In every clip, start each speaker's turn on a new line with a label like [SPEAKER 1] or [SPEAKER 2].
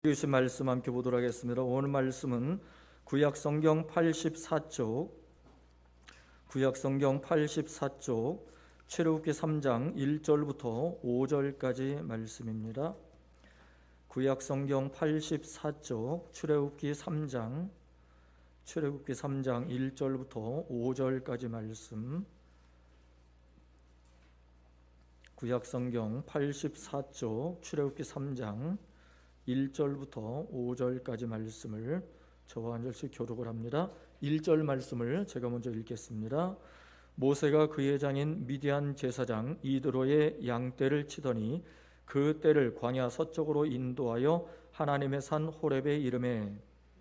[SPEAKER 1] 읽으신 말씀 함께 보도록 하겠습니다. 오늘 말씀은 구약성경 84쪽 출애굽기 3장 1절부터 5절까지 말씀입니다. 구약성경 84쪽 출애굽기 3장 1절부터 5절까지 말씀. 구약성경 84쪽 출애굽기 3장 1절부터 5절까지 말씀을 저와 한 절씩 교독을 합니다. 1절 말씀을 제가 먼저 읽겠습니다. 모세가 그의 장인 미디안 제사장 이드로의 양떼를 치더니 그 떼를 광야 서쪽으로 인도하여 하나님의 산 호렙에 이르매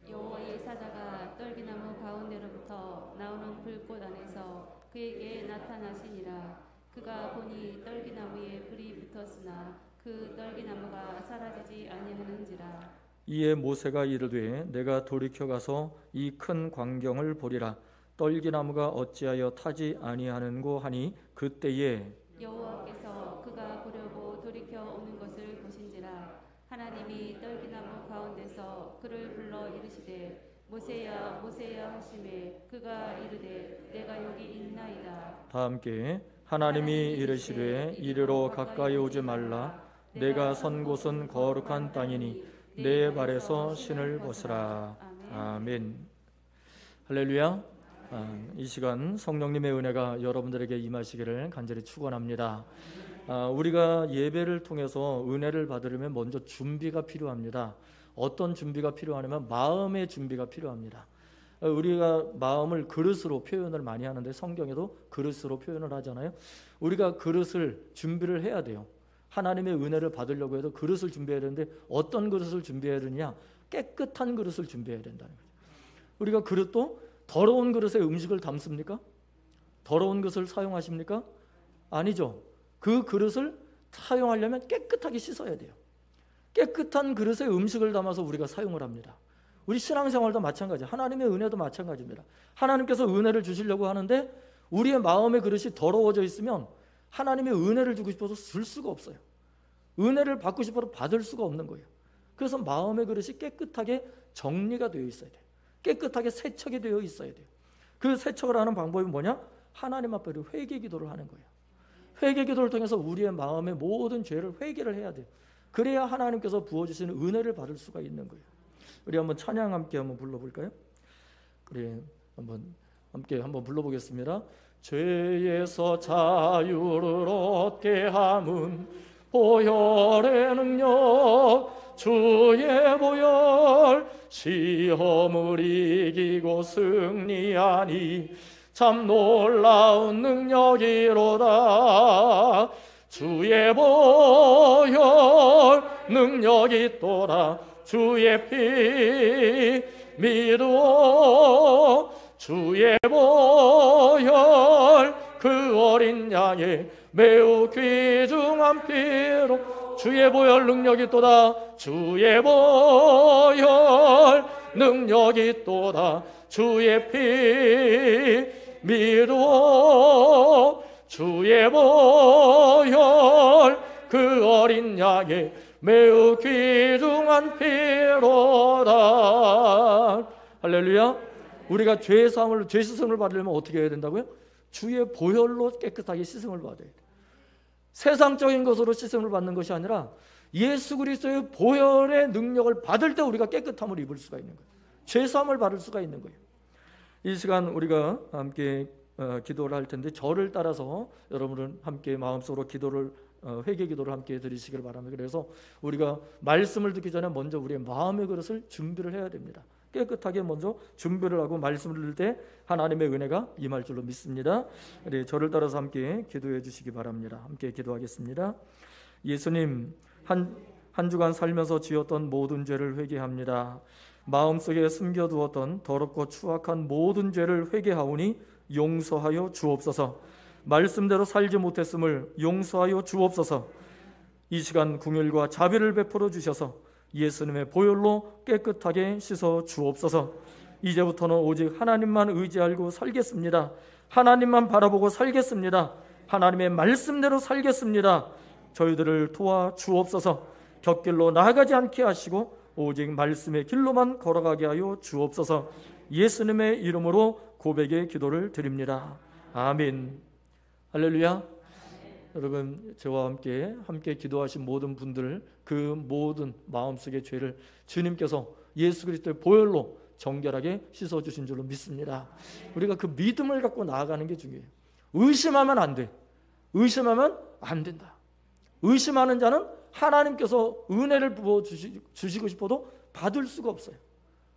[SPEAKER 2] 여호와의 사자가 떨기나무 가운데로부터 나오는 불꽃 안에서 그에게 나타나시니라. 그가 보니 떨기나무에 불이 붙었으나 그 떨기나무가 사라지지 아니하는지라.
[SPEAKER 1] 이에 모세가 이르되 내가 돌이켜 가서 이 큰 광경을 보리라. 떨기나무가 어찌하여 타지 아니하는고 하니 그때에
[SPEAKER 2] 여호와께서 그가 보려고 돌이켜 오는 것을 보신지라. 하나님이 떨기나무 가운데서 그를 불러 이르시되 모세야 모세야 하시매 그가 이르되 내가 여기 있나이다.
[SPEAKER 1] 다 함께 하나님이 이르시되 이리로 가까이 오지 말라. 내가 선 곳은 거룩한 땅이니 내 발에서 신을 벗으라. 아멘. 할렐루야. 이 시간 성령님의 은혜가 여러분들에게 임하시기를 간절히 축원합니다. 우리가 예배를 통해서 은혜를 받으려면 먼저 준비가 필요합니다. 어떤 준비가 필요하냐면 마음의 준비가 필요합니다. 우리가 마음을 그릇으로 표현을 많이 하는데 성경에도 그릇으로 표현을 하잖아요. 우리가 그릇을 준비를 해야 돼요. 하나님의 은혜를 받으려고 해도 그릇을 준비해야 되는데 어떤 그릇을 준비해야 되느냐? 깨끗한 그릇을 준비해야 된다는 거죠. 우리가 그릇도 더러운 그릇에 음식을 담습니까? 더러운 그릇을 사용하십니까? 아니죠. 그 그릇을 사용하려면 깨끗하게 씻어야 돼요. 깨끗한 그릇에 음식을 담아서 우리가 사용을 합니다. 우리 신앙생활도 마찬가지예요. 하나님의 은혜도 마찬가지입니다. 하나님께서 은혜를 주시려고 하는데 우리의 마음의 그릇이 더러워져 있으면 하나님의 은혜를 주고 싶어서 줄 수가 없어요. 은혜를 받고 싶어도 받을 수가 없는 거예요. 그래서 마음의 그릇이 깨끗하게 정리가 되어 있어야 돼요. 깨끗하게 세척이 되어 있어야 돼요. 그 세척을 하는 방법이 뭐냐? 하나님 앞에 회개 기도를 하는 거예요. 회개 기도를 통해서 우리의 마음의 모든 죄를 회개를 해야 돼요. 그래야 하나님께서 부어주시는 은혜를 받을 수가 있는 거예요. 우리 한번 찬양 함께 한번 불러볼까요? 그래, 함께 불러보겠습니다. 죄에서 자유를 얻게 함은 보혈의 능력, 주의 보혈, 시험을 이기고 승리하니 참 놀라운 능력이로다. 주의 보혈 능력이 있도다. 주의 피 믿어 주의 보혈 그 어린 양의 매우 귀중한 피로 주의 보혈 능력이 있도다. 주의 보혈 능력이 있도다. 주의 피 믿어 주의 보혈 그 어린 양의 매우 귀중한 피로다. 할렐루야. 우리가 죄 씻음을 받으려면 어떻게 해야 된다고요? 주의 보혈로 깨끗하게 씻음을 받아야 돼요. 세상적인 것으로 씻음을 받는 것이 아니라 예수 그리스도의 보혈의 능력을 받을 때 우리가 깨끗함을 입을 수가 있는 거예요. 죄 사함을 받을 수가 있는 거예요. 이 시간 우리가 함께 기도를 할 텐데 저를 따라서 여러분은 함께 마음속으로 회개 기도를 함께 드리시길 바랍니다. 그래서 우리가 말씀을 듣기 전에 먼저 우리의 마음의 그릇을 준비를 해야 됩니다. 깨끗하게 먼저 준비를 하고 말씀을 들을 때 하나님의 은혜가 임할 줄로 믿습니다. 네, 저를 따라서 함께 기도해 주시기 바랍니다. 함께 기도하겠습니다. 예수님, 한 주간 살면서 지었던 모든 죄를 회개합니다. 마음속에 숨겨두었던 더럽고 추악한 모든 죄를 회개하오니 용서하여 주옵소서. 말씀대로 살지 못했음을 용서하여 주옵소서. 이 시간 긍휼과 자비를 베풀어 주셔서 예수님의 보혈로 깨끗하게 씻어 주옵소서. 이제부터는 오직 하나님만 의지하고 살겠습니다. 하나님만 바라보고 살겠습니다. 하나님의 말씀대로 살겠습니다. 저희들을 도와 주옵소서. 곁길로 나아가지 않게 하시고 오직 말씀의 길로만 걸어가게 하여 주옵소서. 예수님의 이름으로 고백의 기도를 드립니다. 아멘. 할렐루야. 여러분, 저와 함께 기도하신 모든 분들, 그 모든 마음속의 죄를 주님께서 예수 그리스도의 보혈로 정결하게 씻어주신 줄로 믿습니다. 우리가 그 믿음을 갖고 나아가는 게 중요해요. 의심하면 안 돼. 의심하면 안 된다. 의심하는 자는 하나님께서 은혜를 부어주시고 싶어도 받을 수가 없어요.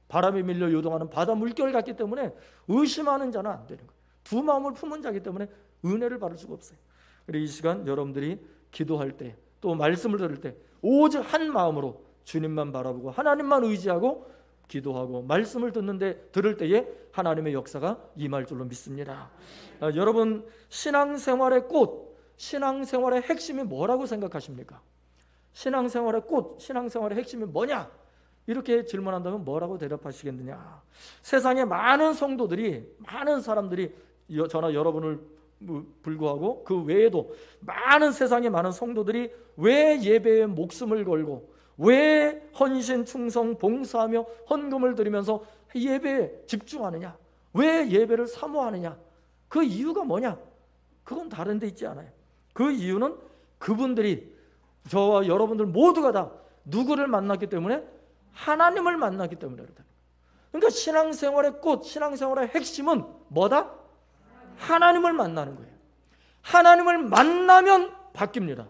[SPEAKER 1] 바람에 밀려 요동하는 바다 물결 같기 때문에 의심하는 자는 안 되는 거예요. 두 마음을 품은 자이기 때문에 은혜를 받을 수가 없어요. 그래서 이 시간 여러분들이 기도할 때, 또 말씀을 들을 때 오직 한 마음으로 주님만 바라보고 하나님만 의지하고 기도하고 말씀을 들을 때에 하나님의 역사가 임할 줄로 믿습니다. 여러분, 신앙생활의 꽃, 신앙생활의 핵심이 뭐라고 생각하십니까? 신앙생활의 꽃, 신앙생활의 핵심이 뭐냐? 이렇게 질문한다면 뭐라고 대답하시겠느냐? 세상에 많은 성도들이, 많은 사람들이, 저나 여러분을 불구하고 그 외에도 많은, 세상에 많은 성도들이 왜 예배에 목숨을 걸고, 왜 헌신, 충성, 봉사하며 헌금을 드리면서 예배에 집중하느냐? 왜 예배를 사모하느냐? 그 이유가 뭐냐? 그건 다른 데 있지 않아요. 그 이유는 그분들이, 저와 여러분들 모두가 다 누구를 만났기 때문에? 하나님을 만났기 때문에 그렇다. 그러니까 신앙생활의 꽃, 신앙생활의 핵심은 뭐다? 하나님을 만나는 거예요. 하나님을 만나면 바뀝니다.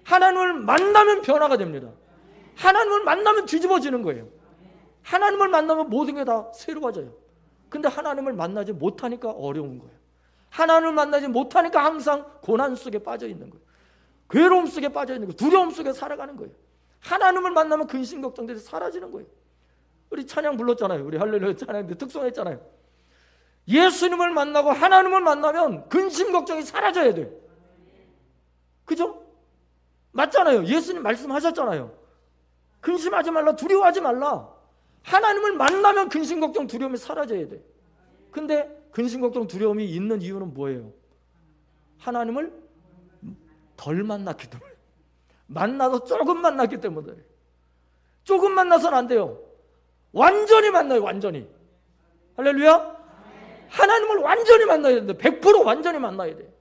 [SPEAKER 1] 하나님을 만나면 변화가 됩니다. 하나님을 만나면 뒤집어지는 거예요. 하나님을 만나면 모든 게 다 새로워져요. 근데 하나님을 만나지 못하니까 어려운 거예요. 하나님을 만나지 못하니까 항상 고난 속에 빠져 있는 거예요. 괴로움 속에 빠져 있는 거예요. 두려움 속에 살아가는 거예요. 하나님을 만나면 근심 걱정들이 사라지는 거예요. 우리 찬양 불렀잖아요. 우리 할렐루야 찬양인데 특송했잖아요. 예수님을 만나고 하나님을 만나면 근심 걱정이 사라져야 돼요. 그죠? 맞잖아요. 예수님 말씀하셨잖아요. 근심하지 말라, 두려워하지 말라. 하나님을 만나면 근심 걱정 두려움이 사라져야 돼. 근데 근심 걱정 두려움이 있는 이유는 뭐예요? 하나님을 덜 만났기 때문에. 만나도 조금 만났기 때문에. 조금 만나서는 안 돼요. 완전히 만나요. 완전히. 할렐루야. 하나님을 완전히 만나야 되는데 100% 완전히 만나야 돼.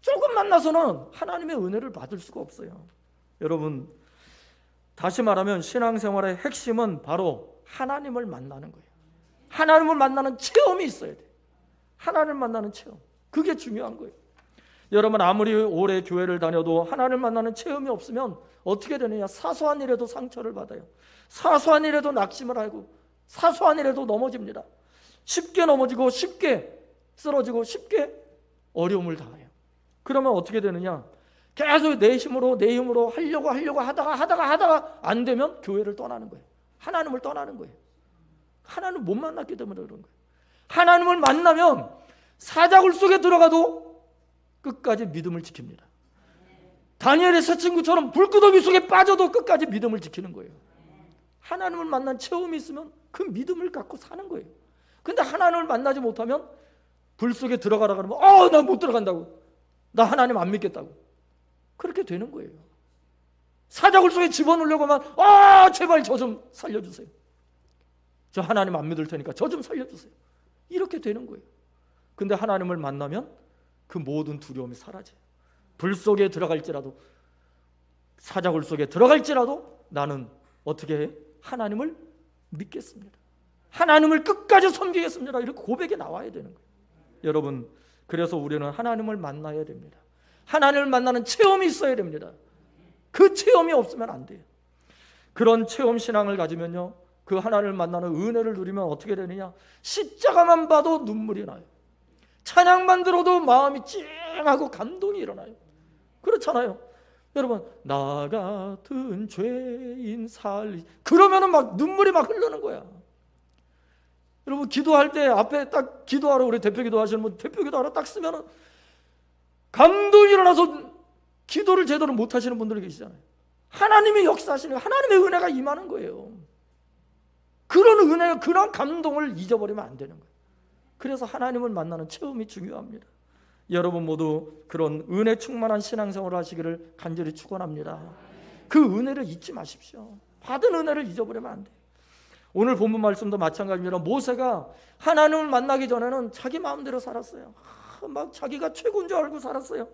[SPEAKER 1] 조금 만나서는 하나님의 은혜를 받을 수가 없어요. 여러분, 다시 말하면 신앙생활의 핵심은 바로 하나님을 만나는 거예요. 하나님을 만나는 체험이 있어야 돼. 하나님을 만나는 체험. 그게 중요한 거예요. 여러분, 아무리 오래 교회를 다녀도 하나님을 만나는 체험이 없으면 어떻게 되느냐? 사소한 일에도 상처를 받아요. 사소한 일에도 낙심을 하고, 사소한 일에도 넘어집니다. 쉽게 넘어지고, 쉽게 쓰러지고, 쉽게 어려움을 당해요. 그러면 어떻게 되느냐? 계속 내 힘으로 하려고 하다가 안 되면 교회를 떠나는 거예요. 하나님을 떠나는 거예요. 하나님을 못 만났기 때문에 그런 거예요. 하나님을 만나면 사자굴 속에 들어가도 끝까지 믿음을 지킵니다. 다니엘의 세 친구처럼 불구덩이 속에 빠져도 끝까지 믿음을 지키는 거예요. 하나님을 만난 체험이 있으면 그 믿음을 갖고 사는 거예요. 근데 하나님을 만나지 못하면 불 속에 들어가라 그러면 나 못 들어간다고. 나 하나님 안 믿겠다고. 그렇게 되는 거예요. 사자굴 속에 집어넣으려고 하면 제발 저 좀 살려주세요. 저 하나님 안 믿을 테니까 저 좀 살려주세요. 이렇게 되는 거예요. 근데 하나님을 만나면 그 모든 두려움이 사라져요. 불 속에 들어갈지라도, 사자굴 속에 들어갈지라도 나는 어떻게 해? 하나님을 믿겠습니다. 하나님을 끝까지 섬기겠습니다. 이렇게 고백이 나와야 되는 거예요. 여러분, 그래서 우리는 하나님을 만나야 됩니다. 하나님을 만나는 체험이 있어야 됩니다. 그 체험이 없으면 안 돼요. 그런 체험 신앙을 가지면요, 그 하나님을 만나는 은혜를 누리면 어떻게 되느냐? 십자가만 봐도 눈물이 나요. 찬양만 들어도 마음이 찡하고 감동이 일어나요. 그렇잖아요. 여러분, 나 같은 죄인 살리, 그러면은 막 눈물이 막 흐르는 거야. 여러분, 기도할 때 앞에 딱 기도하러, 우리 대표 기도하시는 분 대표 기도하러 딱 쓰면은 감동이 일어나서 기도를 제대로 못 하시는 분들이 계시잖아요. 하나님의 역사하시는, 하나님의 은혜가 임하는 거예요. 그런 은혜, 그런 감동을 잊어버리면 안 되는 거예요. 그래서 하나님을 만나는 체험이 중요합니다. 여러분 모두 그런 은혜 충만한 신앙생활을 하시기를 간절히 축원합니다. 그 은혜를 잊지 마십시오. 받은 은혜를 잊어버리면 안 돼. 오늘 본문 말씀도 마찬가지입니다. 모세가 하나님을 만나기 전에는 자기 마음대로 살았어요. 막 자기가 최고인 줄 알고 살았어요.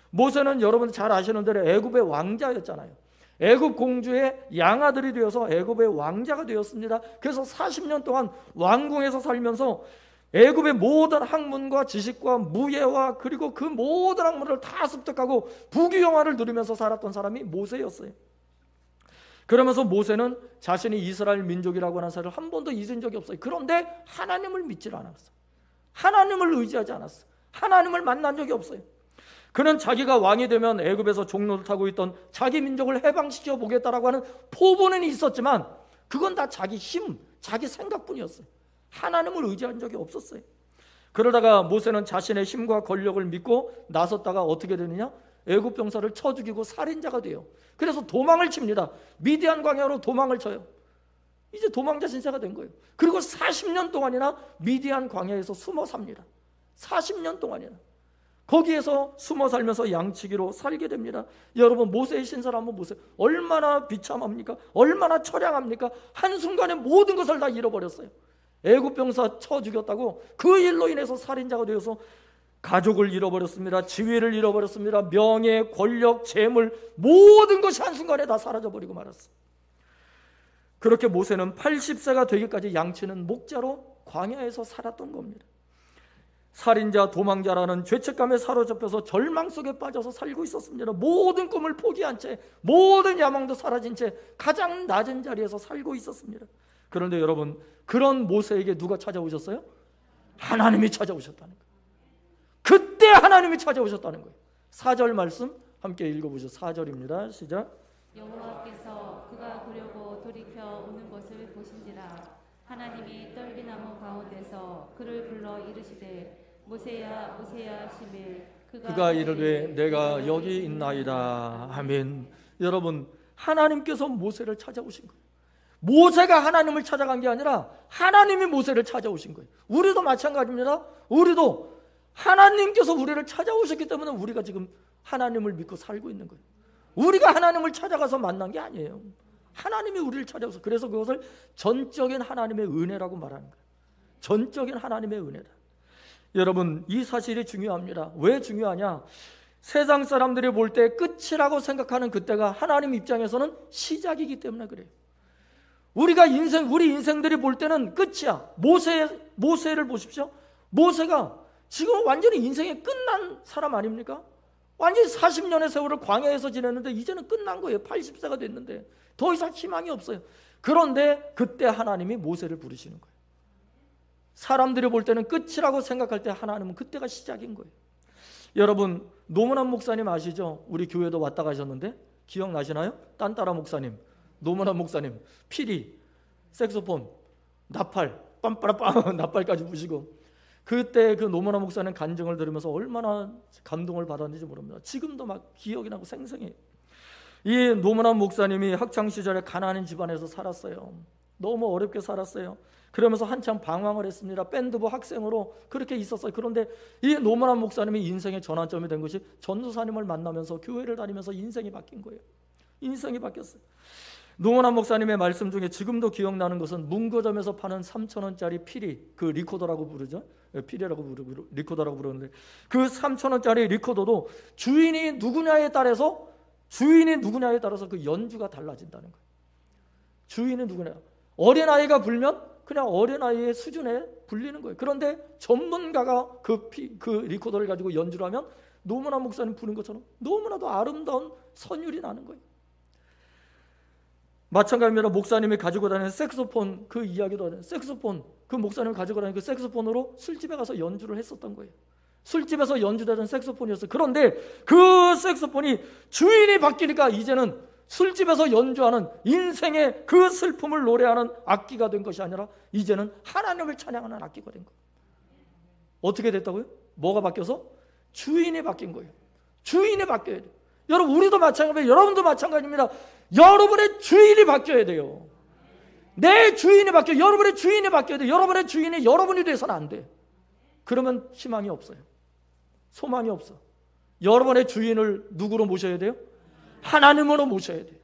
[SPEAKER 1] 모세는 여러분 잘 아시는 대로 애굽의 왕자였잖아요. 애굽 공주의 양아들이 되어서 애굽의 왕자가 되었습니다. 그래서 40년 동안 왕궁에서 살면서 애굽의 모든 학문과 지식과 무예와 그리고 그 모든 학문을 다 습득하고 부귀영화를 누리면서 살았던 사람이 모세였어요. 그러면서 모세는 자신이 이스라엘 민족이라고 하는 사실을 한 번도 잊은 적이 없어요. 그런데 하나님을 믿질 않았어요. 하나님을 의지하지 않았어요. 하나님을 만난 적이 없어요. 그는 자기가 왕이 되면 애굽에서 종로를 타고 있던 자기 민족을 해방시켜 보겠다라고 하는 포부는 있었지만 그건 다 자기 힘, 자기 생각뿐이었어요. 하나님을 의지한 적이 없었어요. 그러다가 모세는 자신의 힘과 권력을 믿고 나섰다가 어떻게 되느냐? 애굽 병사를 쳐 죽이고 살인자가 돼요. 그래서 도망을 칩니다. 미디안 광야로 도망을 쳐요. 이제 도망자 신세가 된 거예요. 그리고 40년 동안이나 미디안 광야에서 숨어 삽니다. 40년 동안이나 거기에서 숨어 살면서 양치기로 살게 됩니다. 여러분, 모세의 신사를 한번 보세요. 얼마나 비참합니까? 얼마나 처량합니까? 한순간에 모든 것을 다 잃어버렸어요. 애굽 병사 쳐 죽였다고 그 일로 인해서 살인자가 되어서 가족을 잃어버렸습니다. 지위를 잃어버렸습니다. 명예, 권력, 재물 모든 것이 한순간에 다 사라져버리고 말았어요. 그렇게 모세는 80세가 되기까지 양치는 목자로 광야에서 살았던 겁니다. 살인자, 도망자라는 죄책감에 사로잡혀서 절망 속에 빠져서 살고 있었습니다. 모든 꿈을 포기한 채, 모든 야망도 사라진 채 가장 낮은 자리에서 살고 있었습니다. 그런데 여러분, 그런 모세에게 누가 찾아오셨어요? 하나님이 찾아오셨다는 거예요. 그때 하나님이 찾아오셨다는 거예요. 4절 말씀 함께 읽어보죠. 4절입니다. 시작.
[SPEAKER 2] 여호와께서 그가 보려고 돌이켜 오는 것을 보신지라. 하나님이 떨기나무 가운데서 그를 불러 이르시되 모세야 모세야 하시매 그가
[SPEAKER 1] 이르되 내가 여기 있나이다. 아멘. 여러분, 하나님께서 모세를 찾아오신 거예요. 모세가 하나님을 찾아간 게 아니라 하나님이 모세를 찾아오신 거예요. 우리도 마찬가지입니다. 우리도 하나님께서 우리를 찾아오셨기 때문에 우리가 지금 하나님을 믿고 살고 있는 거예요. 우리가 하나님을 찾아가서 만난 게 아니에요. 하나님이 우리를 찾아오셔서, 그래서 그것을 전적인 하나님의 은혜라고 말하는 거예요. 전적인 하나님의 은혜다. 여러분, 이 사실이 중요합니다. 왜 중요하냐? 세상 사람들이 볼 때 끝이라고 생각하는 그때가 하나님 입장에서는 시작이기 때문에 그래요. 우리 인생들이 볼 때는 끝이야. 모세를 보십시오. 모세가 지금 완전히 인생이 끝난 사람 아닙니까? 완전히 40년의 세월을 광야에서 지냈는데 이제는 끝난 거예요. 80세가 됐는데 더 이상 희망이 없어요. 그런데 그때 하나님이 모세를 부르시는 거예요. 사람들이 볼 때는 끝이라고 생각할 때 하나님은 그때가 시작인 거예요. 여러분, 노문환 목사님 아시죠? 우리 교회도 왔다 가셨는데 기억나시나요? 딴따라 목사님, 노문환 목사님, 피리, 색소폰, 나팔, 빰빠라빰 나팔까지 부시고, 그때 그 노문환 목사님 간증을 들으면서 얼마나 감동을 받았는지 모릅니다. 지금도 막 기억이 나고 생생해요. 이 노문환 목사님이 학창시절에 가난한 집안에서 살았어요. 너무 어렵게 살았어요. 그러면서 한참 방황을 했습니다. 밴드부 학생으로 그렇게 있었어요. 그런데 이 노문환 목사님이 인생의 전환점이 된 것이 전도사님을 만나면서 교회를 다니면서 인생이 바뀐 거예요. 인생이 바뀌었어요. 노문환 목사님의 말씀 중에 지금도 기억나는 것은 문고점에서 파는 3,000원짜리 피리, 그 리코더라고 부르죠. 피리라고 부르고 리코더라고 부르는데 그 3,000원짜리 리코더도 주인이 누구냐에 따라서 그 연주가 달라진다는 거예요. 주인이 누구냐. 어린아이가 불면 그냥 어린아이의 수준에 불리는 거예요. 그런데 전문가가 그 리코더를 가지고 연주를 하면 노문환 목사님 부른 것처럼 너무나도 아름다운 선율이 나는 거예요. 마찬가지입니다. 목사님이 가지고 다니는 색소폰, 그 이야기도 하는 색소폰, 그 목사님이 가지고 다니는 그 색소폰으로 술집에 가서 연주를 했었던 거예요. 술집에서 연주되던 색소폰이었어요. 그런데 그 색소폰이 주인이 바뀌니까 이제는 술집에서 연주하는 인생의 그 슬픔을 노래하는 악기가 된 것이 아니라 이제는 하나님을 찬양하는 악기가 된 거예요. 어떻게 됐다고요? 뭐가 바뀌어서? 주인이 바뀐 거예요. 주인이 바뀌어야 돼요. 여러분, 우리도 마찬가지입니다. 여러분도 마찬가지입니다. 여러분의 주인이 바뀌어야 돼요. 내 주인이 바뀌어요. 여러분의 주인이 바뀌어야 돼요. 여러분의 주인이 여러분이 돼서는 안 돼. 그러면 희망이 없어요. 소망이 없어. 여러분의 주인을 누구로 모셔야 돼요? 하나님으로 모셔야 돼요.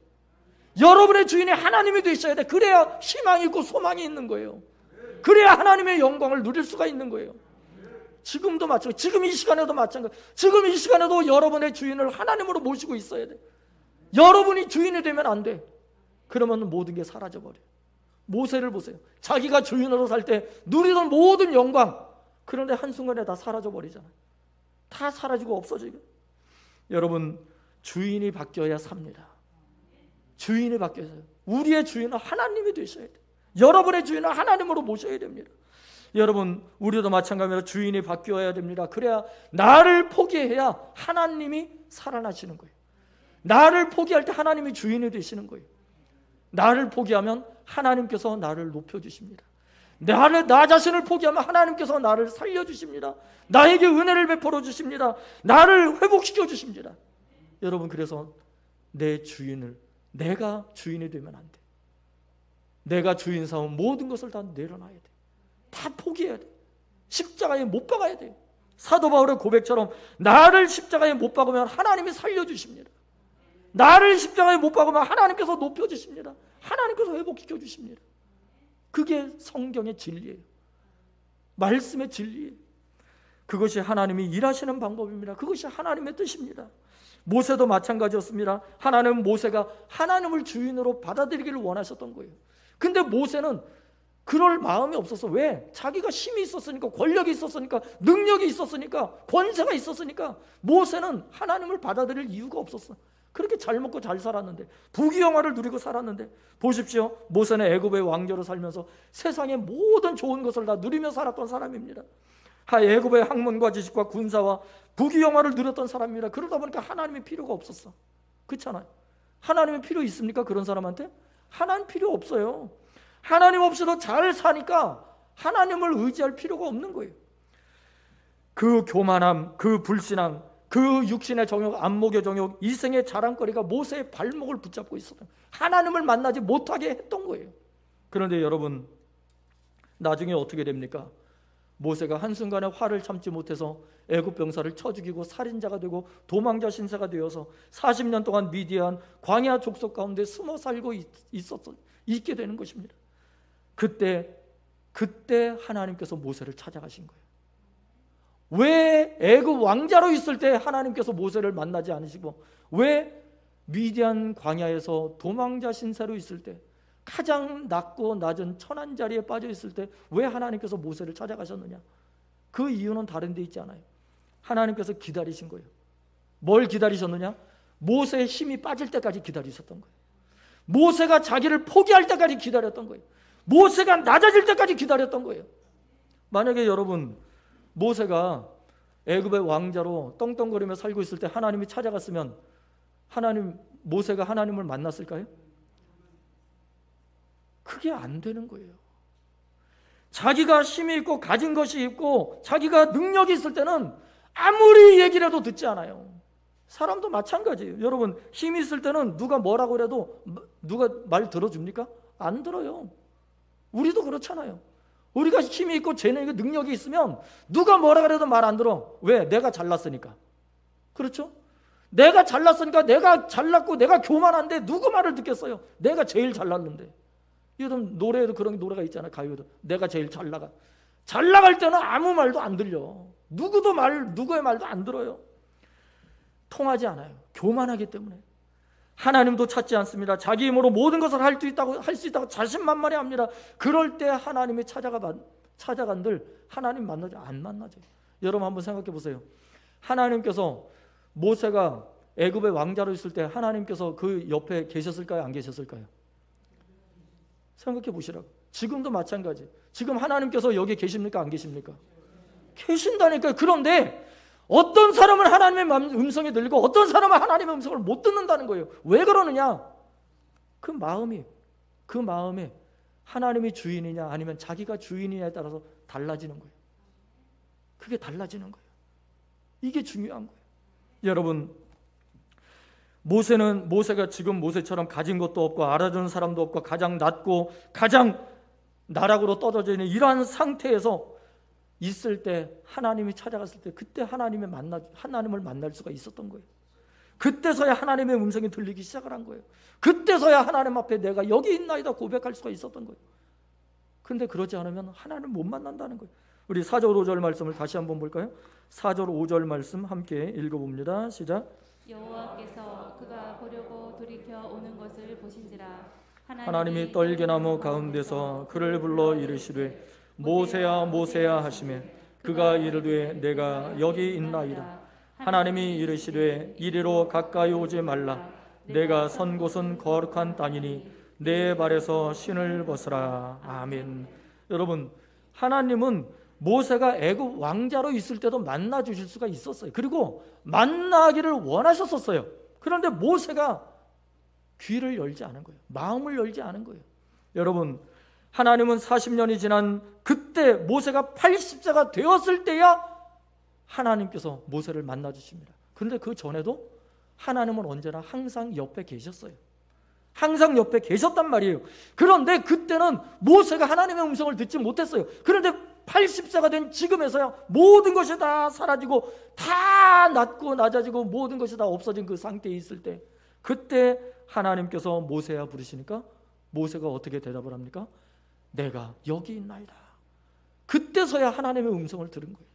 [SPEAKER 1] 여러분의 주인이 하나님이 되셔야 돼. 그래야 희망이 있고 소망이 있는 거예요. 그래야 하나님의 영광을 누릴 수가 있는 거예요. 지금도 마찬가지. 지금 이 시간에도 마찬가지. 지금 이 시간에도 여러분의 주인을 하나님으로 모시고 있어야 돼. 여러분이 주인이 되면 안 돼. 그러면 모든 게 사라져버려요. 모세를 보세요. 자기가 주인으로 살 때 누리던 모든 영광, 그런데 한순간에 다 사라져버리잖아요. 다 사라지고 없어지고. 여러분, 주인이 바뀌어야 삽니다. 주인이 바뀌어야 돼요. 우리의 주인은 하나님이 되셔야 돼요. 여러분의 주인은 하나님으로 모셔야 됩니다. 여러분, 우리도 마찬가지로 주인이 바뀌어야 됩니다. 그래야 나를 포기해야 하나님이 살아나시는 거예요. 나를 포기할 때 하나님이 주인이 되시는 거예요. 나를 포기하면 하나님께서 나를 높여주십니다. 나 자신을 포기하면 하나님께서 나를 살려주십니다. 나에게 은혜를 베풀어 주십니다. 나를 회복시켜 주십니다. 여러분, 그래서 내 주인을, 내가 주인이 되면 안 돼. 내가 주인 삼은 모든 것을 다 내려놔야 돼. 다 포기해야 돼. 십자가에 못 박아야 돼. 사도 바울의 고백처럼 나를 십자가에 못 박으면 하나님이 살려주십니다. 나를 십자가에 못 박으면 하나님께서 높여주십니다. 하나님께서 회복시켜 주십니다. 그게 성경의 진리예요. 말씀의 진리예요. 그것이 하나님이 일하시는 방법입니다. 그것이 하나님의 뜻입니다. 모세도 마찬가지였습니다. 하나님은 모세가 하나님을 주인으로 받아들이기를 원하셨던 거예요. 근데 모세는 그럴 마음이 없었어. 왜? 자기가 힘이 있었으니까, 권력이 있었으니까, 능력이 있었으니까, 권세가 있었으니까 모세는 하나님을 받아들일 이유가 없었어. 그렇게 잘 먹고 잘 살았는데, 부귀영화를 누리고 살았는데, 보십시오. 모세는 애굽의 왕조로 살면서 세상의 모든 좋은 것을 다 누리며 살았던 사람입니다. 애굽의 학문과 지식과 군사와 부귀영화를 누렸던 사람입니다. 그러다 보니까 하나님이 필요가 없었어. 그렇잖아요. 하나님이 필요 있습니까? 그런 사람한테? 하나님 필요 없어요. 하나님 없이도 잘 사니까 하나님을 의지할 필요가 없는 거예요. 그 교만함, 그 불신앙, 그 육신의 정욕, 안목의 정욕, 이생의 자랑거리가 모세의 발목을 붙잡고 있었던, 하나님을 만나지 못하게 했던 거예요. 그런데 여러분, 나중에 어떻게 됩니까? 모세가 한순간에 화를 참지 못해서 애굽 병사를 쳐 죽이고 살인자가 되고 도망자 신세가 되어서 40년 동안 미디안 광야 족속 가운데 숨어 살고 있게 되는 것입니다. 그때 하나님께서 모세를 찾아가신 거예요. 왜 애굽 왕자로 있을 때 하나님께서 모세를 만나지 않으시고, 왜 미디안 광야에서 도망자 신세로 있을 때, 가장 낮고 낮은 천한 자리에 빠져 있을 때 왜 하나님께서 모세를 찾아가셨느냐? 그 이유는 다른 데 있지 않아요. 하나님께서 기다리신 거예요. 뭘 기다리셨느냐? 모세의 힘이 빠질 때까지 기다리셨던 거예요. 모세가 자기를 포기할 때까지 기다렸던 거예요. 모세가 낮아질 때까지 기다렸던 거예요. 만약에 여러분, 모세가 애굽의 왕자로 떵떵거리며 살고 있을 때 하나님이 찾아갔으면 모세가 하나님을 만났을까요? 그게 안 되는 거예요. 자기가 힘이 있고 가진 것이 있고 자기가 능력이 있을 때는 아무리 얘기를 해도 듣지 않아요. 사람도 마찬가지예요. 여러분, 힘이 있을 때는 누가 뭐라고 그래도 누가 말 들어줍니까? 안 들어요. 우리도 그렇잖아요. 우리가 힘이 있고 재능이 능력이 있으면 누가 뭐라 그래도 말 안 들어. 왜? 내가 잘났으니까. 그렇죠? 내가 잘났으니까, 내가 잘났고 내가 교만한데 누구 말을 듣겠어요? 내가 제일 잘났는데. 요즘 노래에도 그런 노래가 있잖아요. 가요도. 내가 제일 잘 나갈 때는 아무 말도 안 들려. 누구의 말도 안 들어요. 통하지 않아요. 교만하기 때문에. 하나님도 찾지 않습니다. 자기 힘으로 모든 것을 할 수 있다고 자신만만해 합니다. 그럴 때 하나님이 찾아간들 하나님 만나죠? 안 만나죠. 여러분 한번 생각해 보세요. 하나님께서 모세가 애굽의 왕자로 있을 때 하나님께서 그 옆에 계셨을까요? 안 계셨을까요? 생각해 보시라고. 지금도 마찬가지. 지금 하나님께서 여기 계십니까? 안 계십니까? 계신다니까요. 그런데 어떤 사람은 하나님의 음성이 들리고 어떤 사람은 하나님의 음성을 못 듣는다는 거예요. 왜 그러느냐? 그 마음에 하나님이 주인이냐 아니면 자기가 주인이냐에 따라서 달라지는 거예요. 그게 달라지는 거예요. 이게 중요한 거예요. 여러분, 모세가 지금 모세처럼 가진 것도 없고 알아주는 사람도 없고 가장 낮고 가장 나락으로 떨어져 있는 이러한 상태에서 있을 때, 하나님이 찾아갔을 때 그때 하나님을 만날 수가 있었던 거예요. 그때서야 하나님의 음성이 들리기 시작을 한 거예요. 그때서야 하나님 앞에 내가 여기 있나이다 고백할 수가 있었던 거예요. 그런데 그러지 않으면 하나님을 못 만난다는 거예요. 우리 4절 5절 말씀을 다시 한번 볼까요? 4절 5절 말씀 함께 읽어봅니다. 시작.
[SPEAKER 2] 여호와께서 그가 보려고 돌이켜 오는 것을 보신지라.
[SPEAKER 1] 하나님이 떨기나무 가운데서 그를 불러 이르시되 모세야 모세야 하시매 그가 이르되 내가 여기 있나이다. 하나님이 이르시되 이리로 가까이 오지 말라. 내가 선 곳은 거룩한 땅이니 내 발에서 신을 벗으라. 아멘. 여러분, 하나님은 모세가 애굽 왕자로 있을 때도 만나 주실 수가 있었어요. 그리고 만나기를 원하셨었어요. 그런데 모세가 귀를 열지 않은 거예요. 마음을 열지 않은 거예요. 여러분, 하나님은 40년이 지난 그때 모세가 80세가 되었을 때야 하나님께서 모세를 만나 주십니다. 그런데 그 전에도 하나님은 언제나 항상 옆에 계셨어요. 항상 옆에 계셨단 말이에요. 그런데 그때는 모세가 하나님의 음성을 듣지 못했어요. 그런데 80세가 된 지금에서야 모든 것이 다 사라지고 다 낮고 낮아지고 모든 것이 다 없어진 그 상태에 있을 때, 그때 하나님께서 모세야 부르시니까 모세가 어떻게 대답을 합니까? 내가 여기 있나이다. 그때서야 하나님의 음성을 들은 거예요.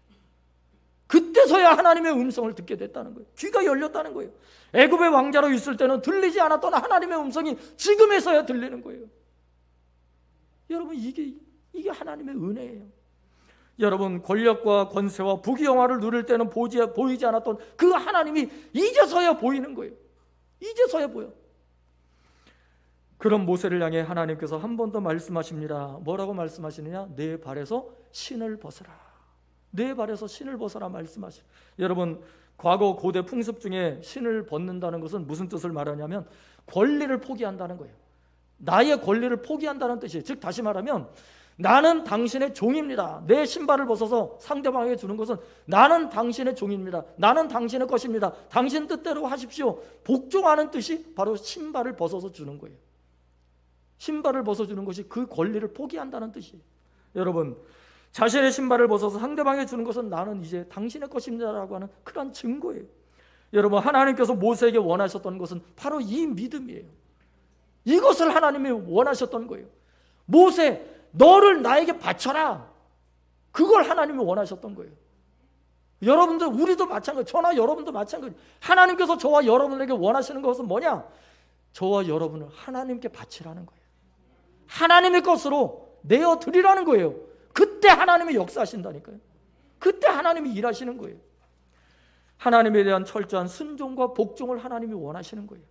[SPEAKER 1] 그때서야 하나님의 음성을 듣게 됐다는 거예요. 귀가 열렸다는 거예요. 애굽의 왕자로 있을 때는 들리지 않았던 하나님의 음성이 지금에서야 들리는 거예요. 여러분, 이게 하나님의 은혜예요. 여러분, 권력과 권세와 부귀영화를 누릴 때는 보이지 않았던 그 하나님이 이제서야 보이는 거예요. 이제서야 보여. 그런 모세를 향해 하나님께서 한 번 더 말씀하십니다. 뭐라고 말씀하시느냐? 내 발에서 신을 벗어라. 내 발에서 신을 벗어라 말씀하시죠. 여러분, 과거 고대 풍습 중에 신을 벗는다는 것은 무슨 뜻을 말하냐면 권리를 포기한다는 거예요. 나의 권리를 포기한다는 뜻이에요. 즉 다시 말하면 나는 당신의 종입니다. 내 신발을 벗어서 상대방에게 주는 것은 나는 당신의 종입니다. 나는 당신의 것입니다. 당신 뜻대로 하십시오. 복종하는 뜻이 바로 신발을 벗어서 주는 거예요. 신발을 벗어주는 것이 그 권리를 포기한다는 뜻이에요. 여러분, 자신의 신발을 벗어서 상대방에게 주는 것은 나는 이제 당신의 것입니다라고 하는 그런 증거예요. 여러분, 하나님께서 모세에게 원하셨던 것은 바로 이 믿음이에요. 이것을 하나님이 원하셨던 거예요. 모세, 너를 나에게 바쳐라. 그걸 하나님이 원하셨던 거예요. 여러분들, 우리도 마찬가지, 저나 여러분도 마찬가지. 하나님께서 저와 여러분에게 원하시는 것은 뭐냐? 저와 여러분을 하나님께 바치라는 거예요. 하나님의 것으로 내어드리라는 거예요. 그때 하나님이 역사하신다니까요. 그때 하나님이 일하시는 거예요. 하나님에 대한 철저한 순종과 복종을 하나님이 원하시는 거예요.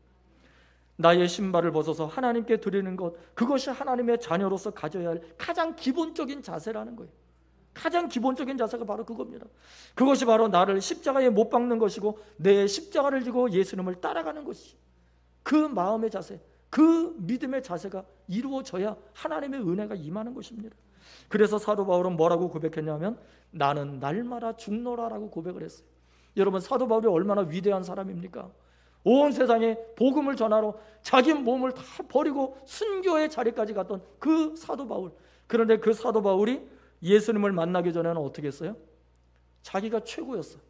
[SPEAKER 1] 나의 신발을 벗어서 하나님께 드리는 것, 그것이 하나님의 자녀로서 가져야 할 가장 기본적인 자세라는 거예요. 가장 기본적인 자세가 바로 그겁니다. 그것이 바로 나를 십자가에 못 박는 것이고 내 십자가를 지고 예수님을 따라가는 것이, 그 마음의 자세, 그 믿음의 자세가 이루어져야 하나님의 은혜가 임하는 것입니다. 그래서 사도 바울은 뭐라고 고백했냐면 나는 날마다 죽노라라고 고백을 했어요. 여러분, 사도 바울이 얼마나 위대한 사람입니까? 온 세상에 복음을 전하러 자기 몸을 다 버리고 순교의 자리까지 갔던 그 사도 바울. 그런데 그 사도 바울이 예수님을 만나기 전에는 어떻게 했어요? 자기가 최고였어요.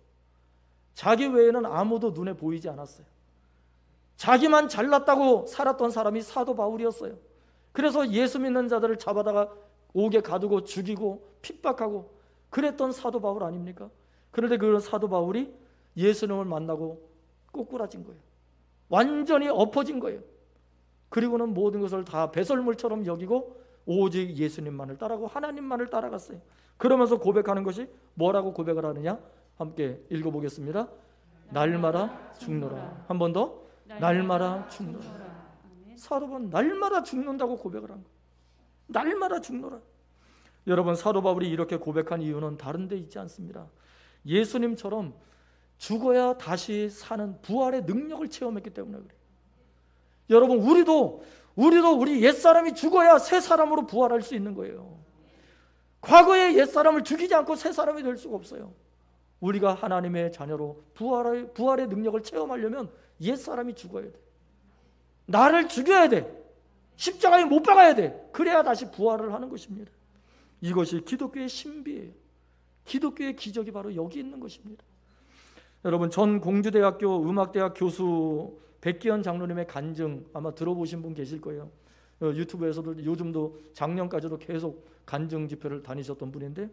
[SPEAKER 1] 자기 외에는 아무도 눈에 보이지 않았어요. 자기만 잘났다고 살았던 사람이 사도 바울이었어요. 그래서 예수 믿는 자들을 잡아다가 옥에 가두고 죽이고 핍박하고 그랬던 사도 바울 아닙니까? 그런데 그 사도 바울이 예수님을 만나고 꼬꾸라진 거예요. 완전히 엎어진 거예요. 그리고는 모든 것을 다 배설물처럼 여기고 오직 예수님만을 따라가고 하나님만을 따라갔어요. 그러면서 고백하는 것이 뭐라고 고백을 하느냐? 함께 읽어보겠습니다. 날마다 죽노라. 한 번 더. 날마다 죽노라. 사도 바울은 날마다 죽는다고 고백을 한 거예요. 날마다 죽노라. 여러분, 사도 바울이 이렇게 고백한 이유는 다른 데 있지 않습니다. 예수님처럼 죽어야 다시 사는 부활의 능력을 체험했기 때문에 그래요. 여러분, 우리도 우리 옛사람이 죽어야 새 사람으로 부활할 수 있는 거예요. 과거의 옛사람을 죽이지 않고 새 사람이 될 수가 없어요. 우리가 하나님의 자녀로 부활의 능력을 체험하려면 옛사람이 죽어야 돼. 나를 죽여야 돼. 십자가에 못 박아야 돼. 그래야 다시 부활을 하는 것입니다. 이것이 기독교의 신비예요. 기독교의 기적이 바로 여기 있는 것입니다. 여러분, 전 공주대학교 음악대학 교수 백기현 장로님의 간증 아마 들어보신 분 계실 거예요. 유튜브에서도 요즘도 작년까지도 계속 간증 집회를 다니셨던 분인데,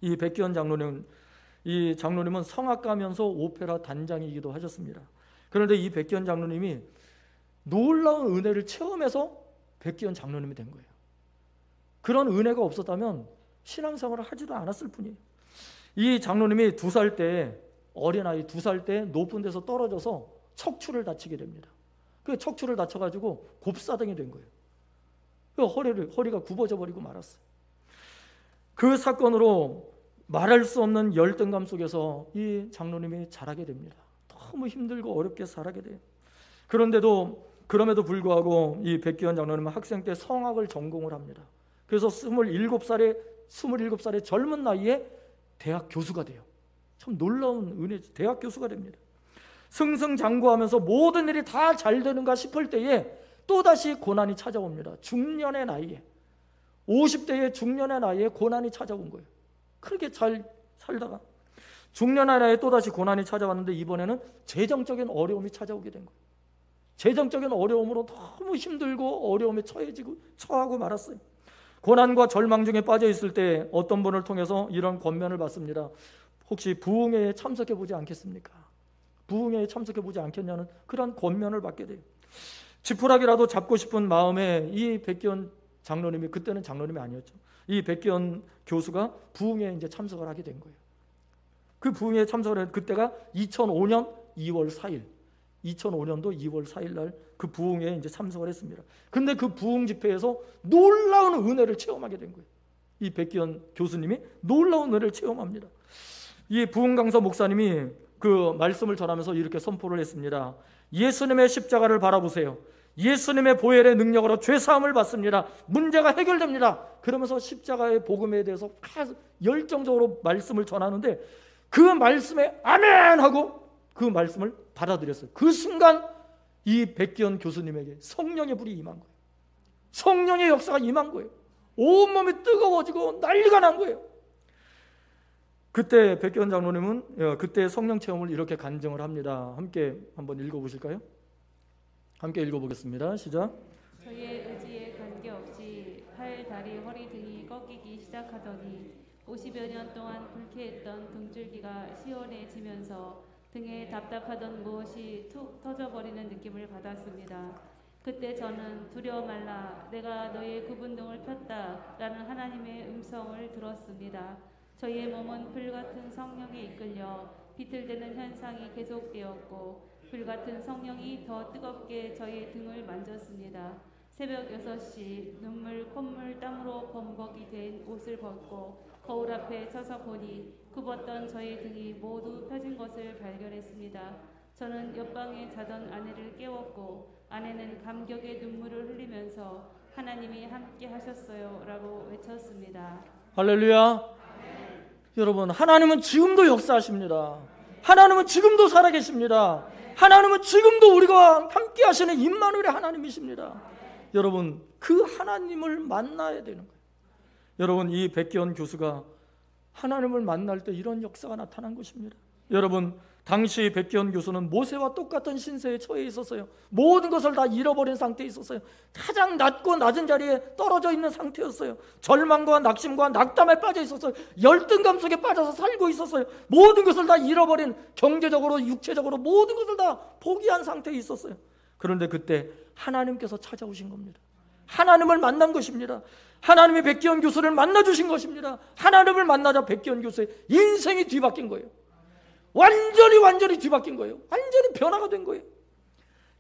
[SPEAKER 1] 이 백기현 장로님은 성악가면서 오페라 단장이기도 하셨습니다. 그런데 이 백기현 장로님이 놀라운 은혜를 체험해서 백기현 장로님이 된 거예요. 그런 은혜가 없었다면 신앙생활을 하지도 않았을 뿐이에요. 이 장로님이 2살 때, 어린아이 2살 때 높은 데서 떨어져서 척추를 다치게 됩니다. 그 척추를 다쳐가지고 곱사등이 된 거예요. 그 허리가 굽어져 버리고 말았어요. 그 사건으로 말할 수 없는 열등감 속에서 이 장로님이 자라게 됩니다. 너무 힘들고 어렵게 살게 돼요. 그럼에도 불구하고 이 백기현 장로님은 학생 때 성악을 전공을 합니다. 그래서 27살의 젊은 나이에 대학 교수가 돼요. 참 놀라운 은혜죠. 대학 교수가 됩니다. 승승장구하면서 모든 일이 다 잘 되는가 싶을 때에 또다시 고난이 찾아옵니다. 중년의 나이에, 50대의 중년의 나이에 고난이 찾아온 거예요. 그렇게 잘 살다가 중년의 나이에 또다시 고난이 찾아왔는데, 이번에는 재정적인 어려움이 찾아오게 된 거예요. 재정적인 어려움으로 너무 힘들고 어려움에 처하고 말았어요. 고난과 절망 중에 빠져 있을 때 어떤 분을 통해서 이런 권면을 받습니다. 혹시 부흥회에 참석해 보지 않겠습니까? 부흥회에 참석해 보지 않겠냐는 그런 권면을 받게 돼요. 지푸라기라도 잡고 싶은 마음에 이 백기현 장로님이, 그때는 장로님이 아니었죠, 이 백기현 교수가 부흥회에 이제 참석을 하게 된 거예요. 그 부흥회에 참석을 했, 그때가 2005년 2월 4일, 2005년도 2월 4일 날 그 부흥회에 이제 참석을 했습니다. 근데 그 부흥 집회에서 놀라운 은혜를 체험하게 된 거예요. 이 백기현 교수님이 놀라운 은혜를 체험합니다. 이 부흥 강사 목사님이 그 말씀을 전하면서 이렇게 선포를 했습니다. 예수님의 십자가를 바라보세요. 예수님의 보혈의 능력으로 죄사함을 받습니다. 문제가 해결됩니다. 그러면서 십자가의 복음에 대해서 열정적으로 말씀을 전하는데, 그 말씀에 아멘 하고 그 말씀을 받아들였어요. 그 순간 이 백기현 교수님에게 성령의 불이 임한 거예요. 성령의 역사가 임한 거예요. 온몸이 뜨거워지고 난리가 난 거예요. 그때 백기현 장로님은 그때 성령 체험을 이렇게 간증을 합니다. 함께 한번 읽어보실까요? 함께 읽어보겠습니다. 시작.
[SPEAKER 2] 저의 의지에 관계없이 팔, 다리, 허리 등이 꺾이기 시작하더니 50여 년 동안 불쾌했던 등줄기가 시원해지면서 등에 답답하던 무엇이 툭 터져버리는 느낌을 받았습니다. 그때 저는 두려워 말라, 내가 너의 구분등을 폈다 라는 하나님의 음성을 들었습니다. 저희의 몸은 불같은 성령에 이끌려 비틀대는 현상이 계속되었고, 불같은 성령이 더 뜨겁게 저희 등을 만졌습니다. 새벽 6시 눈물, 콧물, 땀으로 범벅이 된 옷을 벗고 거울 앞에 서서 보니 굽었던 저희 등이 모두 펴진 것을 발견했습니다. 저는 옆방에 자던 아내를 깨웠고, 아내는 감격의 눈물을 흘리면서 하나님이 함께 하셨어요 라고 외쳤습니다.
[SPEAKER 1] 할렐루야. 여러분, 하나님은 지금도 역사하십니다. 하나님은 지금도 살아계십니다. 하나님은 지금도 우리가 함께 하시는 임마누엘의 하나님이십니다. 여러분, 그 하나님을 만나야 되는 거예요. 여러분, 이 백기현 교수가 하나님을 만날 때 이런 역사가 나타난 것입니다. 여러분, 당시 백기현 교수는 모세와 똑같은 신세에 처해 있었어요. 모든 것을 다 잃어버린 상태에 있었어요. 가장 낮고 낮은 자리에 떨어져 있는 상태였어요. 절망과 낙심과 낙담에 빠져 있었어요. 열등감 속에 빠져서 살고 있었어요. 모든 것을 다 잃어버린, 경제적으로 육체적으로 모든 것을 다 포기한 상태에 있었어요. 그런데 그때 하나님께서 찾아오신 겁니다. 하나님을 만난 것입니다. 하나님이 백기현 교수를 만나주신 것입니다. 하나님을 만나자 백기현 교수의 인생이 뒤바뀐 거예요. 완전히 뒤바뀐 거예요. 완전히 변화가 된 거예요.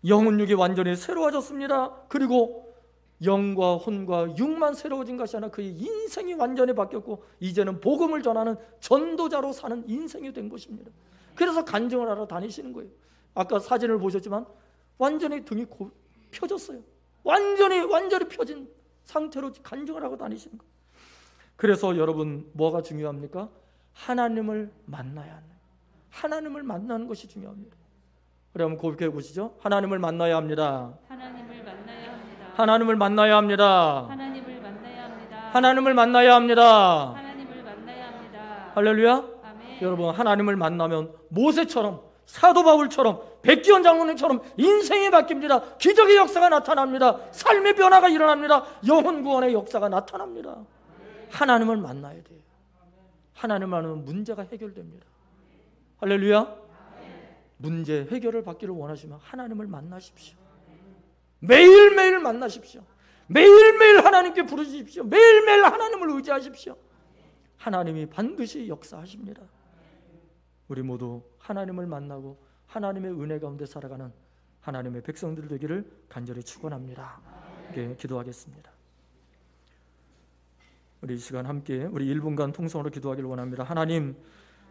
[SPEAKER 1] 영혼 육이 완전히 새로워졌습니다. 그리고 영과 혼과 육만 새로워진 것이 아니라 그의 인생이 완전히 바뀌었고, 이제는 복음을 전하는 전도자로 사는 인생이 된 것입니다. 그래서 간증을 하러 다니시는 거예요. 아까 사진을 보셨지만 완전히 등이 펴졌어요. 완전히 펴진 상태로 간증을 하고 다니시는 거예요. 그래서 여러분, 뭐가 중요합니까? 하나님을 만나야 합니다. 하나님을 만나는 것이 중요합니다. 우리 한번 고백해 보시죠. 하나님을 만나야 합니다.
[SPEAKER 2] 하나님을 만나야 합니다.
[SPEAKER 1] 하나님을 만나야 합니다.
[SPEAKER 2] 하나님을 만나야 합니다.
[SPEAKER 1] 하나님을 만나야 합니다.
[SPEAKER 2] 하나님을 만나야 합니다.
[SPEAKER 1] 할렐루야.
[SPEAKER 2] 아멘.
[SPEAKER 1] 여러분, 하나님을 만나면 모세처럼, 사도 바울처럼, 백기원 장로님처럼 인생이 바뀝니다. 기적의 역사가 나타납니다. 삶의 변화가 일어납니다. 영혼 구원의 역사가 나타납니다. 하나님을 만나야 돼요. 하나님을 만나면 문제가 해결됩니다. 할렐루야. 문제 해결을 받기를 원하시면 하나님을 만나십시오. 매일매일 만나십시오. 매일매일 하나님께 부르십시오. 매일매일 하나님을 의지하십시오. 하나님이 반드시 역사하십니다. 우리 모두 하나님을 만나고 하나님의 은혜 가운데 살아가는 하나님의 백성들 되기를 간절히 축원합니다. 기도하겠습니다. 우리 이 시간 함께 우리 1분간 통성으로 기도하기를 원합니다. 하나님,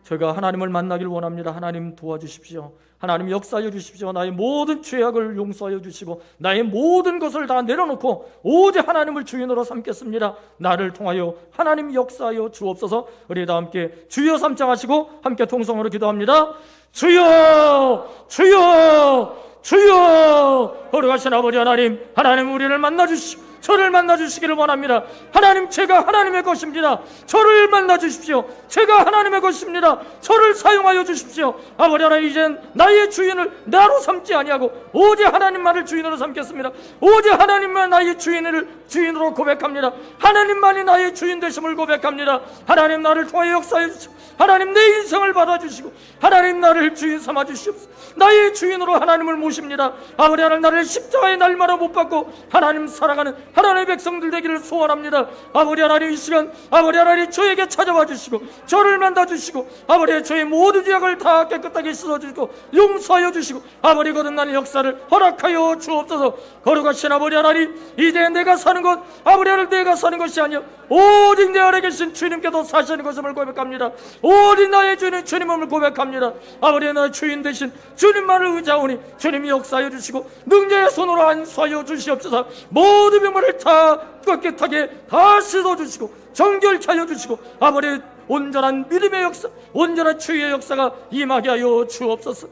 [SPEAKER 1] 제가 하나님을 만나길 원합니다. 하나님 도와주십시오. 하나님 역사하여 주십시오. 나의 모든 죄악을 용서하여 주시고 나의 모든 것을 다 내려놓고 오직 하나님을 주인으로 삼겠습니다. 나를 통하여 하나님 역사하여 주옵소서. 우리 다 함께 주여 삼창하시고 함께 통성으로 기도합니다. 주여, 주여, 주여. 거룩하신 아버지 하나님, 하나님 우리를 만나주시오. 저를 만나주시기를 원합니다. 하나님, 제가 하나님의 것입니다. 저를 만나주십시오. 제가 하나님의 것입니다. 저를 사용하여 주십시오. 아버지 하나님, 이젠 나의 주인을 나로 삼지 아니하고 오직 하나님만을 주인으로 삼겠습니다. 오직 하나님만 나의 주인으로 고백합니다. 하나님만이 나의 주인 되심을 고백합니다. 하나님, 나를 통하여 역사해 주시고 하나님, 내 인생을 받아주시고 하나님, 나를 주인 삼아 주시옵소서. 나의 주인으로 하나님을 모십니다. 아버지 하나님, 나를 십자가의 날마다 못 받고 하나님 살아가는 하나님의 백성들 되기를 소원합니다. 아버지 하나님, 이 시간 아버지 하나님 저에게 찾아와 주시고 저를 만나 주시고 아버지 저의 모든 죄악을 다 깨끗하게 씻어주시고 용서하여 주시고 아버지 거듭나는 역사를 허락하여 주옵소서. 거룩하신 아버지 하나님, 이제 내가 사는 것 아버지 하나님 내가 사는 것이 아니요 오직 내 안에 계신 주님께서 사시는 것임을 고백합니다. 오직 나의 주님 주님을 고백합니다. 아버지 나의 주인 되신 주님만을 의지하오니 주님이 역사하여 주시고 능력의 손으로 안수하여 주시옵소서. 모든 병마를 다 깨끗하게 다 씻어주시고 정결케 하여 주시고 아버지 온전한 믿음의 역사, 온전한 주의 역사가 임하게 하여 주옵소서.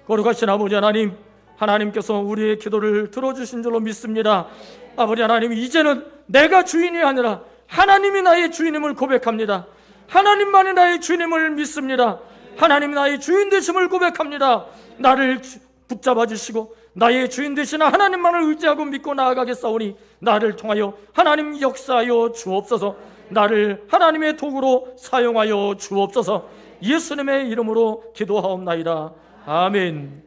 [SPEAKER 1] 거룩하신 아버지 하나님, 하나님께서 우리의 기도를 들어주신 줄로 믿습니다. 아버지 하나님, 이제는 내가 주인이 아니라 하나님이 나의 주인임을 고백합니다. 하나님만이 나의 주인임을 믿습니다. 하나님이 나의 주인 되심을 고백합니다. 나를 붙잡아 주시고 나의 주인 되시는 하나님만을 의지하고 믿고 나아가겠사오니 나를 통하여 하나님 역사하여 주옵소서. 나를 하나님의 도구로 사용하여 주옵소서. 예수님의 이름으로 기도하옵나이다. 아멘.